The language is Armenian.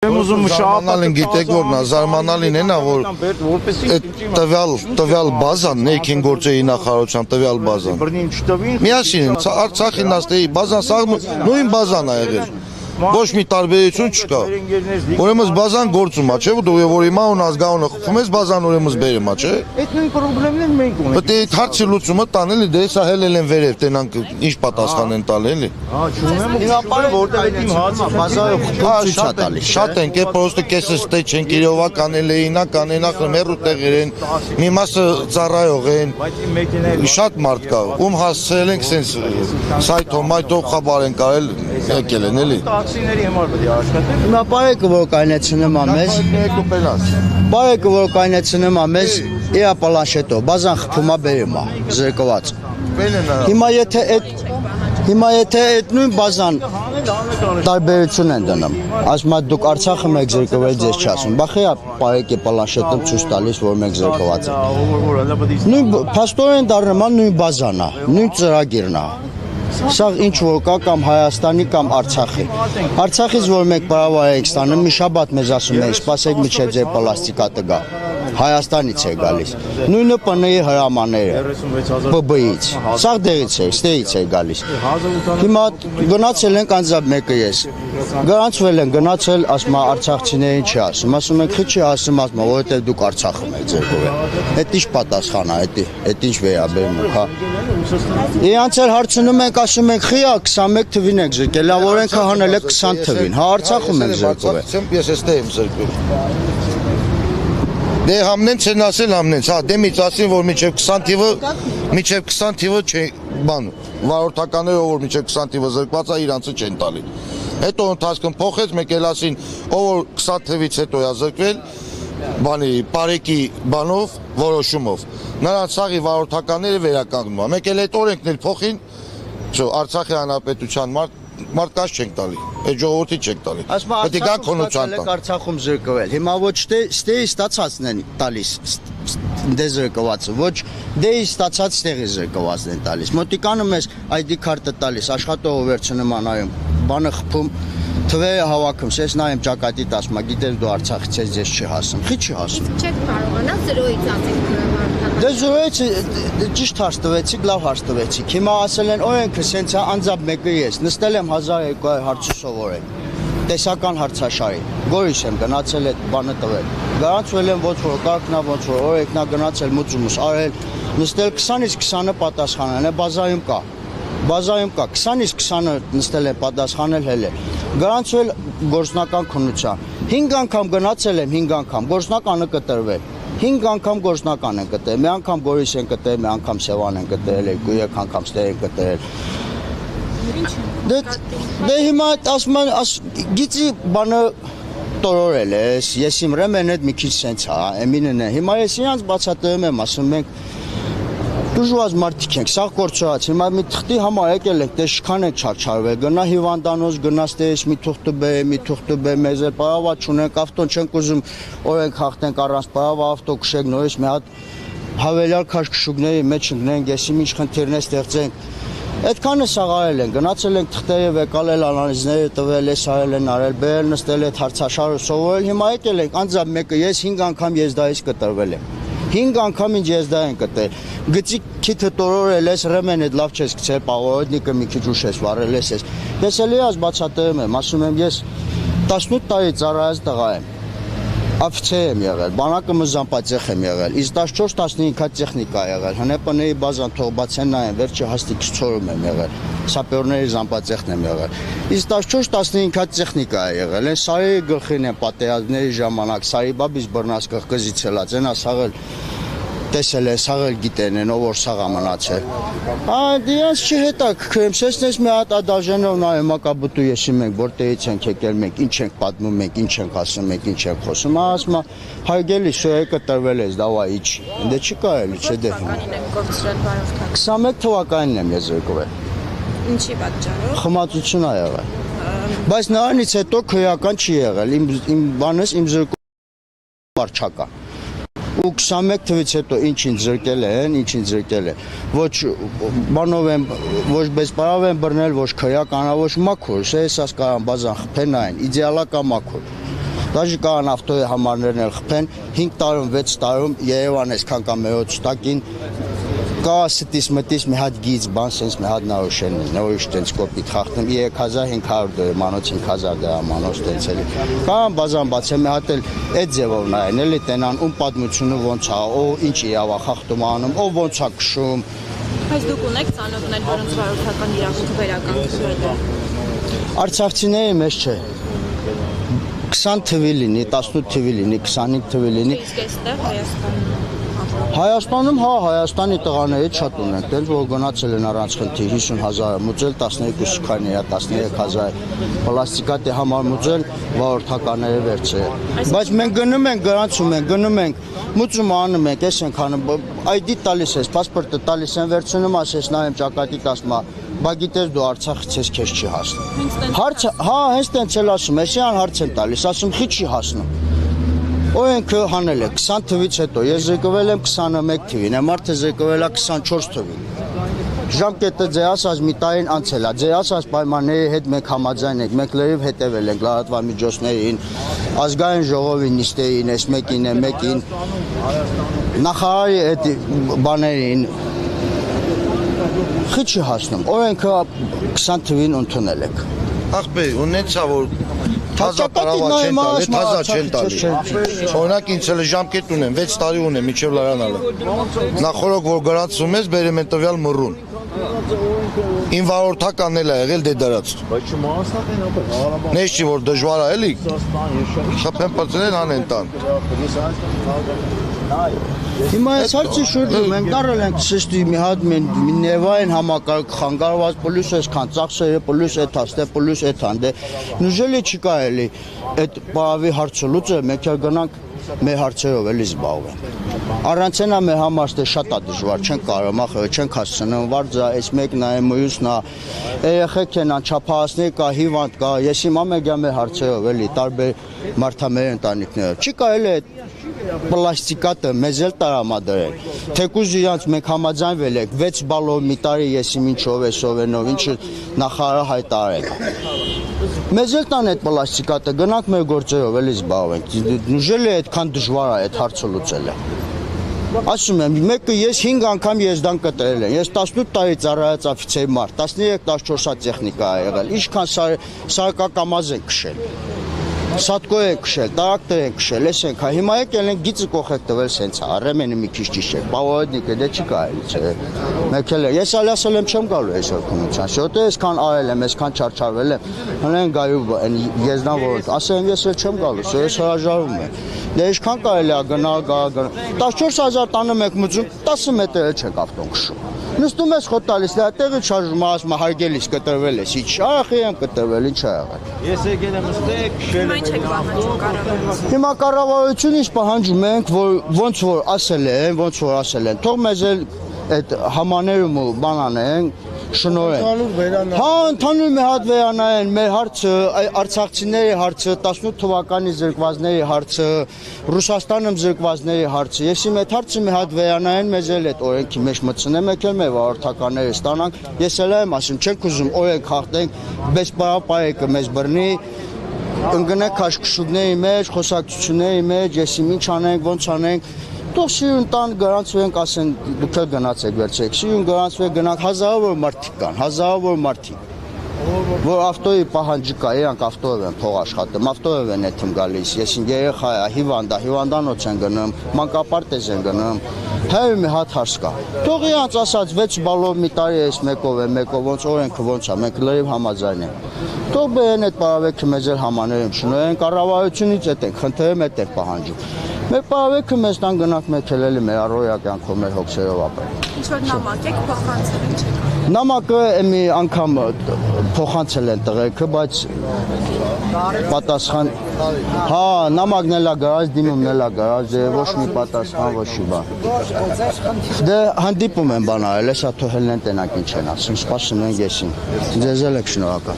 Եմ ուզում Զարմանալին գիտեք որ զարմանալին են որ տվյալ բազան ներքին գործերի նախարարության տվյալ բազան միասին Արցախի նաստեի բազան սա նույն բազան ա եղել ոչ մի տարբերություն չկա ուրեմն բազան գործում ա չէ որ հիմա ազգանունը խփում ես բազան ուրեմն բերում ա չէ այդ նույն խնդիրներն մենք ունենք պետք է հարցի լուծումը տան էլի դե սա հելել են վերև տենանք ինչ պատասխան են տալ էլի չունեմ իրապար որտեղ իմ հացը բազարը խփում շատ տալիս շատ են կե պրոստը կեսը ստե չեն կիրովա կանելեինա կանենա խմերու տեղեր են մի մասը ծառայող են շատ մարդ կա ում հասցրել ենք սենց սայթով մայթով խաբար են կարել եկել են էլի տաքսիների համար պետք է աշխատել Հիմա բարեկը որ կայնեցնում ա մեզ բարեկը որ կայնեցնում ա մեզ իա պլանշետով բազան խփում ա բերում ա զրկված Հիմա եթե այդ նույն բազան տարբերություն են դնում ասում ա դուք Արցախը մեկ զրկվել ձեզ չասում բախի ա բարեկի պլանշետով ցույց տալիս որ մեկ զրկված է նույն փաստորեն դառնում ա նույն բազան ա նույն ծրագիրն ա Սա ինչ որ կա կամ Հայաստանի կամ Արցախի Արցախից որ մեկ բարավար ենք ստանում մի շաբաթ մեզ ասում են սպասեք միջև ձեր պլաստիկատը գա Հայաստանից է գալիս նույնը ՊՆ-ի հրամանները ՊԲ-ից սա դերից է ստեից է գալիս հիմա գնացել ենք անձամբ մեկը ես գրանցվել են գնացել ասում արցախցիներին չի ասում եք քիչ չի ասում որովհետև դուք Արցախում եք ձեր գովը այդ ինչ պատասխան է այդ ինչ վերաբերում հա Իրանց էլ հարցնում ենք ասում ենք խիա 21 թվին եք զրկել որ ենք հանել եք 20 թվին հա Արցախում եք զրկվել ես էստե եմ զրկվել Դե համնեն չեն ասել համնենց, հա դեմից ասին որ միջև 20 թիվը չէ բան վարորդականները որ միջև 20 թիվը զրկված է իրանցը չեն տալի Հետո ընթացքում փոխեց մեկ էլ ասին ով որ 20 թվից հետո է զրկվել բանի բարեկի բանով որոշումով նրանց սաղի վարորդականները վերականգնում է մեկ էլ այդ օրենքն էլ փոխին Արցախի հանրապետության մարդկանց չենք տալի այդ ժողովրդի չենք տալի պետք է գան քոնոցան տան Արցախում զրկվել հիմա ոչ ստեի ստացածն են տալիս դե զրկվածը ոչ դեի ստացած ստեղի զրկվածն են տալիս մոտիկանը մեզ ID քարտը տալիս աշխատողը վերցնում անայում բանը խփում թվերը հավաքում ես նայեմ ճակատիդ ասում գիտես դու Արցախից ես ձեզ չի հասում խի չի հասում Չեք կարողանա 0-ից ասեք Դե 0-ից ճիշտ հարց տվեցիք լավ հարց տվեցիք հիմա ասել են օրենքը սենց է անձամբ մեկը ես նստել եմ 1200 հարցը սովորել տեսական հարցաշարի Գորիս եմ գնացել այդ բանը տվել Գրանցվել եմ ոչ որ կարգնա ոչ որ օրենքնա գնացել մուծումս արել նստել 20-ից 20-ը պատասխանել է բազայում կա 20-ից 20-ը նստել եմ պատասխանել հելել Գրանցվել գործնական քննության 5 անգամ գնացել եմ 5 անգամ գործնականը կտրվել 5 անգամ գործնական են կտրել մի անգամ Գորիս են կտրել մի անգամ Սևան են կտրել 2 անգամ ստեր են կտրել Դե հիմա ասում են գիծի բանը տորորել ես ես իմ ռեմեն այդ մի քիչ սենց հա էմինն է հիմա ես իրանց բացատրում եմ ասում ենք դժվար մարդիկ ենք սա կորցրած հիմա մի թղթի համար եկել ենք դե շքան ենք չարչարվել գնա հիվանդանոց գնաց մի թուղթը բե մեզ էլ բարավա չունենք ավտոն չենք ուզում օրենք հաղթենք առանց բարավա ավտո քշենք նորից մի հատ հավելյալ քաշքշուկների մեջ ընկնենք ես ինչ խնդիրներ ստեղծենք Այդքանը սաղարել են, գնացել ենք թղթերը վեկալել անալիզները տվել, ես արել են արել, բերել նստել այդ հարցաշարը սովորել, հիմա եկել ենք անձամբ մեկը ես 5 անգամ եզդայից կտրվել եմ 5 անգամ ինձ եզդա են կտրել, գծի քիթը տորորել ես, ռեմեն էդ լավ չես գցել, պաղորոդնիկը մի քիչ ուշ ես վարել ես էլ ես բացատրում եմ, ասում եմ ես 18 տարի ծառայած տղա եմ Աֆցեր եմ եղել, բանակը մզամպատեղ եմ եղել, իսկ 14-15 հատ տեխնիկա եղել, հնե ՊՆ-ի բազան թող բացեն նայեն, վերջը հաստիկ ցորում եմ եղել, սապերների զամպատեղն եմ եղել, իսկ 14-15 հատ տեխնիկա է եղել, են սարի գլխին են պատերազմների ժամանակ, սարի բաբից բռնած կղկզից ելած են, ասաղել տեսել է, սաղել գիտեն են, ով որ սաղա մնացել։ Դրանց չհետաքրքրեմ, սեսնես մի հատ ադաժենով նայում ակաբուտու եսում ենք, որտեղից ենք եկել մենք, ինչ ենք պատմում մենք, ինչ ենք ասում մենք, ինչ ենք խոսում, ասում հարգելի շոյեկը տրվել ես, դավա իչ, դե չի կարելի, չէ դե հիմա։ 21 թվականին եմ ես զրկվել։ Ինչի պատճառով։ Խմացություն ա եղել։ Բայց նրանից հետո քրեական չի եղել, իմ բանս իմ զրկումը չկա։ ու 21 թվից հետո ինչին զրկել է, ոչ բանով եմ, ոչ բեսպարավ եմ բռնել, ոչ քրեական, ոչ մաքուր, ես ասկարան բազան խփեն այն, իդեալակա մաքուր։ Դաժե կան ավտոյի համարներն էլ խփեն 5 տարում 6 տարում Երևան այսքան կամ մերոց տակին կա ստիս մտիս մի հատ գիծ բան sense մի հատ նորիշ տենց կոպիտ խախտում 3500 դրամ մանոց 5000 դրամ մանոց տենց էլի կան բազան բաց մի հատ էլ այդ ձևով նայեն էլի տենան ում պատմությունը ոնց է ով ինչ իրավ է խախտում անում ով ոնց է քշում Բայց դուք ունեք ծանոթներ, որոնց վարորդական իրավունքը վերականգնվել է։ Արցախցիների մեջ չէ 20 թվի լինի 18 թվի լինի 25 թվի լինի Իսկ այստեղ Հայաստանում հա Հայաստանի տղաներից շատ ունենք, դեռ որ գնացել են առանց խնդիր 50000 մուծել 12 քանի 13000 պլաստիկատի համար մուծել վարորդականների վերցրել բայց մենք գնում ենք գրանցում ենք գնում ենք մուծում անում ենք էս ենք անում ID տալիս ես паспорտը տալիս են վերցնում ասես նայեմ ճակատի տասմա բա գիտես դու Արցախից ես քեզ չի հասնում հարցը հա հենց տենց էլ ասում ես յան հարց եմ տալիս ասում խի չի հասնում Օրենքը հանել է 20 թվից հետո ես զեկվել եմ 21 թվին մարդը զեկվել է 24 թվին Ժամկետը ձեր ասած մի տարին անցել է ձեր ասած պայմանների հետ մենք համաձայն ենք մենք լրիվ հետևել ենք լրատվամիջոցներին ազգային ժողովի նիստերին այս մեկին նախարարի այդ բաներին խի չի հասնում օրենքը 20 թվին ընդունել եք Ախպեր, ունեցա որ թազա տարավա չեն տալի Օրինակ ինձ էլ ժամկետ ունեմ 6 տարի ունեմ միջև լարանալը Նախորդ որ գրանցում ես բերեմ են տվյալ մռուն Իմ վարորդականն էլ է եղել դե դրած Նեշ չի որ դժվար է էլի Շփեն պրծեն անեն տան Հիմա այս հարցի շուրջը մենք դարել ենք շեշտի մի հատ Նևային համակարգ խանգարված պլյուս այսքան ծախսերը պլյուս այդ հաստե պլյուս այդ հանդե նուժելի չի կարելի այդ բավի հարցը լուծը մենք էլ գնանք մեր հարցերով էլի զբաղվենք առանց այնա մեր համար դե շատ է դժվար չեն կարող ախր չենք հասցնում վարձա այս մեկն է մյուսն է երեխեք են անչափահասներ կա հիվանդ կա ես հիմա մեկ մեր հարցերով էլի տարբեր մարդամեր ընտանիքներով չի կարելի այդ պլաստիկատը մեզ էլ տարամադրել թեկուզ իրանց մենք համաձայնվել ենք 6 բալով մի տարի ես ինչով է սովենով ինչը նախարարը հայտարարել մեզ էլ տան այդ պլաստիկատը գնանք մեր գործերով էլի զբաղվենք նուժելի է այդքան դժվար է այդ հարցը լուծելը ասում եմ մեկը ես 5 անգամ եզդան կտրել եմ ես 18 տարի ծառայած օֆիցեր մարդ 13-14 հատ տեխնիկա ա եղել ինչքան սարկակամազ են քշել Սատկո է քշել, տարակտեր է քշել, ես ենք, հիմա եկել ենք գիծը կողեք տվել սենց արեմենը մի քիչ ճիշտ է, պավոդնիկը դե չի կարելի չէ, մեկել է, ես ալ ասել եմ չեմ գալու այս օրքունության, շոտը այսքան արել եմ, այսքան չարչարվել եմ, հնեն գայու եզնան որոտ, ասել եմ ես էլ չեմ գալու, ես հրաժարվում եմ, դե այսքան կարելի է գնալ, 14000 տանը մեկ մուծում, 10 մետր էլ չենք ավտոն քշում Նստում ես խոտ տալիս, դա տեղը չարժում ասում հարգելիս կտրվել ես, ինչ արախի եմ կտրվել, ինչ ա եղել։ Ես եկել եմ ստեք, քշել եմ։ Ինչ եք պահանջում կառավարությունից։ Հիմա կառավարությունից պահանջում ենք, որ ոնց որ ասել են, թող մեզ էլ այդ համաներում ու բանանեն շնորհեն։ Հա, ընդհանուր մի հատ վերանայեն մեր հարցը, արցախցիների հարցը, 18 թվականի զրկվածների հարցը, Ռուսաստանում զրկվածների հարցը։ Ես իմ այդ հարցը մի հատ վերանայեն, մեզ էլ այդ օրենքի մեջ մտցնեմ, եկել մեր վարորդականները ստանանք։ Ես էլ եմ ասում, չենք ուզում օրենք խախտենք, բայց պարապարեկը մեզ բռնի, ընկնենք քաշքշուկների մեջ, խոսակցությունների մեջ, ես ինչ անենք, ոնց անենք Թող սիրուն տան գրանցվենք, ասեն դուք էլ գնացեք վերցեք, սիրուն գրանցվեք գնանք հազարավոր մարդիկ կան, հազարավոր մարդիկ, որ ավտոյի պահանջի կա, իրանք ավտոյով են փող աշխատում, ավտոյով են էթում գալիս, ես երեխա է, հիվանդանոց են գնում, մանկապարտեզ են գնում, հայը մի հատ հարց կա, թող իրանց ասած 6 բալով մի տարի ես մեկով է, ոնց օրենքը ոնց է, մենք լրիվ համաձայն ենք, թող բերեն այդ պարավեքը մեզ էլ համաներում շնորհեն, կառավարությունից էդ ենք, խնդրեմ էդ ենք պահանջում Մեր պարավեքը մեզ տան գնանք մեկ էլ մեր առօրյա կյանքով մեր հոգսերով ապրենք։ Ինչ որ նամակ եք փոխանցել ինչ եք։ Նամակը մի անգամ փոխանցել են տղեկը, բայց պատասխան հա, նամակն էլ է գարած, դիմումն էլ է գարած, ոչ մի պատասխան, ոչ մի բան։ Դե հանդիպում են բան արել, հեսա թողել են տենակ ինչ են ասում, սպասում են եսին։ Ձեզ էլ եք շնորհակալ։